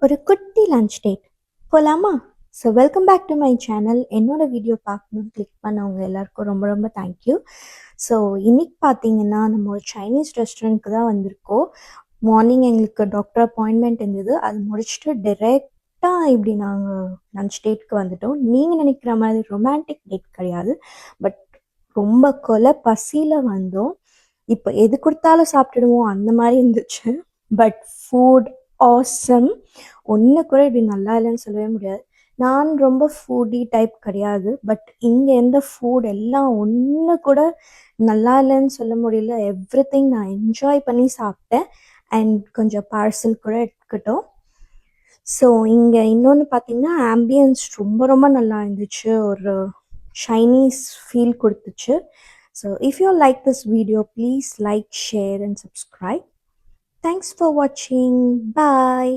ஒரு குட்டி lunch date போகலாமா? So welcome back to my channel. என்னோட வீடியோ பார்க்கணுன்னு கிளிக் பண்ணவங்க எல்லாருக்கும் ரொம்ப ரொம்ப தேங்க்யூ. ஸோ இன்னைக்கு பார்த்தீங்கன்னா நம்ம ஒரு சைனீஸ் ரெஸ்டாரண்ட்க்கு தான் வந்திருக்கோம். மார்னிங் எங்களுக்கு டாக்டர் அப்பாயின்மெண்ட் இருந்தது. அது முடிச்சுட்டு டிரெக்டாக இப்படி நாங்கள் லஞ்ச் டேட்க்கு வந்துட்டோம். நீங்கள் நினைக்கிற மாதிரி ரொமான்டிக் டேட் கிடையாது, பட் ரொம்ப கொலை பசியில் வந்தோம். இப்போ எது கொடுத்தாலும் சாப்பிட்டுடுவோம் அந்த மாதிரி இருந்துச்சு. But food awesome. ஒன்று கூட இப்படி நல்லா இல்லைன்னு சொல்லவே முடியாது. நான் ரொம்ப ஃபுட்டி டைப் கிடையாது, பட் இங்கே எந்த ஃபுட் எல்லாம் ஒன்று கூட நல்லா இல்லைன்னு சொல்ல முடியல. எவ்ரி திங் நான் என்ஜாய் பண்ணி சாப்பிட்டேன். அண்ட் கொஞ்சம் பார்சல் கூட எடுத்துக்கிட்டோம். ஸோ இங்கே இன்னொன்று பார்த்தீங்கன்னா ஆம்பியன்ஸ் ரொம்ப ரொம்ப நல்லா இருந்துச்சு. ஒரு சைனீஸ் ஃபீல் கொடுத்துச்சு. So if you like this video, please like, share and subscribe. Thanks for watching. Bye.